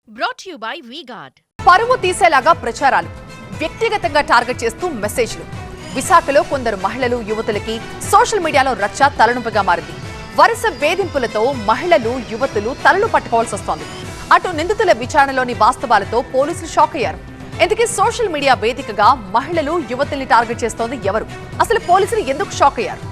Brought to you by V-Guard. పరువు తీసేలాగా ప్రచారాలు, వ్యక్తిగతంగా టార్గెట్ చేస్తూ మెసేజ్లు. విశాఖలో కొందరు మహిళలు యువతులకి సోషల్ మీడియాలో రచ్చ తలనొప్పిగా మారింది. వరుస వేధింపులతో మహిళలు యువతులు తలలు పట్టుకోవాల్సి వస్తోంది. అటు నిందితుల విచారణలోని వాస్తవాలతో పోలీసులు షాక్ అయ్యారు. ఎందుకు సోషల్ మీడియా వేదికగా మహిళలు యువతుల్ని టార్గెట్ చేస్తోంది ఎవరు? అసలు పోలీసులు ఎందుకు షాక్ అయ్యారు?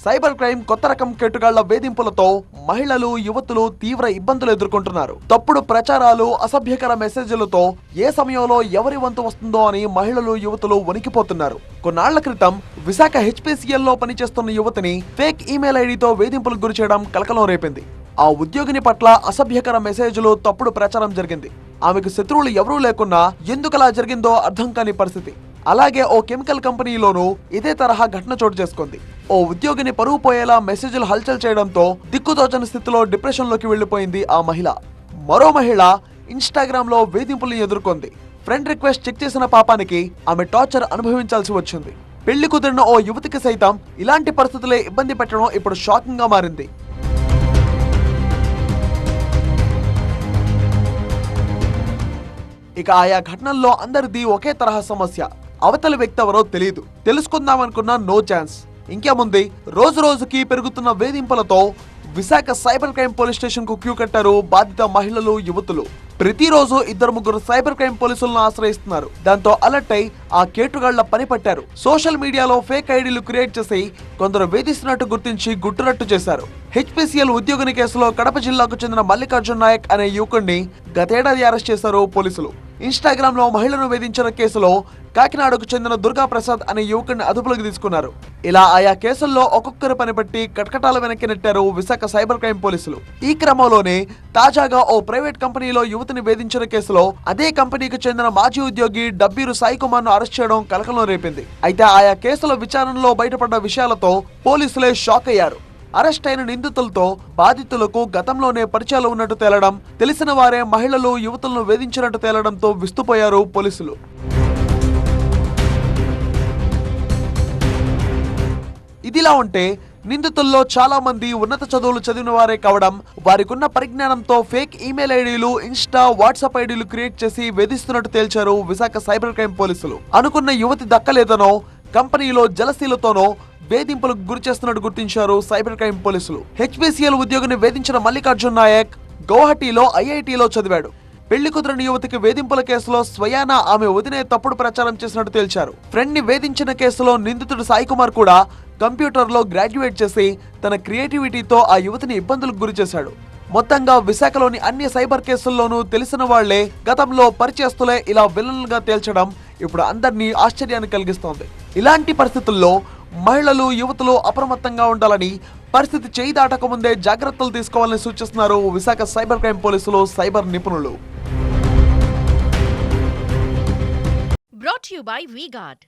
సైబర్ క్రైమ్ కొత్త రకం కేటుగాళ్ల వేధింపులతో మహిళలు యువతులు తీవ్ర ఇబ్బందులు ఎదుర్కొంటున్నారు. తప్పుడు ప్రచారాలు, అసభ్యకర మెసేజ్లతో ఏ సమయంలో ఎవరి వంతు వస్తుందో అని మహిళలు యువతులు వణికిపోతున్నారు. కొన్నాళ్ల క్రితం విశాఖ HPCL లో పనిచేస్తున్న యువతిని ఫేక్ ఈమెయిల్ ఐడితో వేధింపులకు గురి చేయడం కలకలం రేపింది. ఆ ఉద్యోగిని పట్ల అసభ్యకర మెసేజ్లు, తప్పుడు ప్రచారం జరిగింది. ఆమెకు శత్రువులు ఎవరూ లేకున్నా ఎందుకలా జరిగిందో అర్థం కాని పరిస్థితి. అలాగే ఓ కెమికల్ కంపెనీలోనూ ఇదే తరహా ఘటన చోటు చేసుకుంది. ఓ ఉద్యోగిని పరువు పోయేలా మెసేజ్లు హల్చల్ చేయడంతో దిక్కుతోచని స్థితిలో డిప్రెషన్ లోకి వెళ్లిపోయింది ఆ మహిళ. మరో మహిళ ఇన్స్టాగ్రామ్ లో వేధింపుల్ని ఎదుర్కొంది. ఫ్రెండ్ రిక్వెస్ట్ చెక్ చేసిన పాపానికి ఆమె టార్చర్ అనుభవించాల్సి వచ్చింది. పెళ్లి కుదిరిన ఓ యువతికి సైతం ఇలాంటి పరిస్థితులే ఇబ్బంది పెట్టడం ఇప్పుడు షాకింగ్ గా మారింది. ఇక ఆయా ఘటనల్లో అందరిది ఒకే తరహా సమస్య. అవతలి వ్యక్తి ఎవరో తెలియదు, తెలుసుకుందామనుకున్నా నో ఛాన్స్. ఇంకేముంది, రోజు రోజుకి పెరుగుతున్న వేధింపులతో Visakha cyber crime police station కు క్యూ కట్టారు బాధిత మహిళలు, యువతులు. ప్రతిరోజు 2-3 సైబర్ క్రైమ్ పోలీసులను ఆశ్రయిస్తున్నారు. దాంతో అలర్ట్ అయి ఆ కేటుగాళ్ల పని పట్టారు. సోషల్ మీడియాలో ఫేక్ ఐడీలు క్రియేట్ చేసి కొందరు వేధిస్తున్నట్టు గుర్తించి గుట్టురట్టు చేశారు. HPCL ఉద్యోగిని కేసులో కడప జిల్లాకు చెందిన మల్లికార్జున్ నాయక్ అనే యువకుడిని గతేడాది అరెస్ట్ చేశారు పోలీసులు. ఇన్స్టాగ్రామ్ లో మహిళను వేధించిన కేసులో కాకినాడకు చెందిన దుర్గా ప్రసాద్ అనే యువకుడిని అదుపులోకి తీసుకున్నారు. ఇలా ఆయా కేసుల్లో ఒక్కొక్కరు పనిపట్టి కటకటాల వెనక్కి నెట్టారు విశాఖ సైబర్ క్రైమ్ పోలీసులు. ఈ క్రమంలోనే తాజాగా ఓ ప్రైవేట్ కంపెనీలో యువతిని వేధించిన కేసులో అదే కంపెనీకి చెందిన మాజీ ఉద్యోగి డబ్బీరు సాయి కుమార్ ను అరెస్ట్ చేయడం కలకలం రేపింది. అయితే ఆయా కేసుల విచారణలో బయటపడ్డ విషయాలతో పోలీసులే షాక్ అయ్యారు. అరెస్ట్ అయిన నిందితులతో బాధితులకు గతంలోనే పరిచయాలు ఉన్నట్టు తేలడం, తెలిసిన వారే మహిళలు, యువతులను వేధించినట్టు తేలడంతో విస్తుపోయారు పోలీసులు. ఇదిలా ఉంటే నిందితుల్లో చాలా మంది ఉన్నత చదువులు చదివిన వారే కావడం, వారికున్న పరిజ్ఞానంతో ఫేక్ ఈమెయిల్ ఐడీలు, ఇన్స్టా, వాట్సాప్ ఐడీలు క్రియేట్ చేసి వేధిస్తున్నట్టు తేల్చారు విశాఖ సైబర్ క్రైమ్ పోలీసులు. అనుకున్న యువతి దక్కలేదనో, కంపెనీలో జలసీలతోనో వేధింపులకు గురి చేస్తున్నట్టు గుర్తించారు సైబర్ క్రైమ్ పోలీసులు. HPCL ఉద్యోగిని వేధించిన మల్లికార్జున్ నాయక్ గౌహటిలో IITలో చదివాడు. పెళ్లి కుదిరిన యువతికి వేధింపుల కేసులో స్వయానా ఆమె వదినే తప్పుడు ప్రచారం చేసినట్టు తేల్చారు. ఫ్రెండ్ ని వేధించిన కేసులో నిందితుడు సాయి కుమార్ కూడా కంప్యూటర్ లో గ్రాడ్యుయేట్ చేసి తన క్రియేటివిటీతో ఆ యువతిని ఇబ్బందులకు గురి చేశాడు. మొత్తంగా విశాఖలోని అన్ని సైబర్ కేసుల్లోనూ తెలిసిన వాళ్లే, గతంలో పరిచయస్తులే ఇలా విలన్లుగా తేల్చడం ఇప్పుడు అందరినీ ఆశ్చర్యాన్ని కలిగిస్తోంది. ఇలాంటి పరిస్థితుల్లో మహిళలు, యువతులు అప్రమత్తంగా ఉండాలని, పరిస్థితి చేయి దాటక ముందే జాగ్రత్తలు తీసుకోవాలని సూచిస్తున్నారు విశాఖ సైబర్ క్రైమ్ పోలీసులు, సైబర్ నిపుణులు. Brought to you by V-Guard.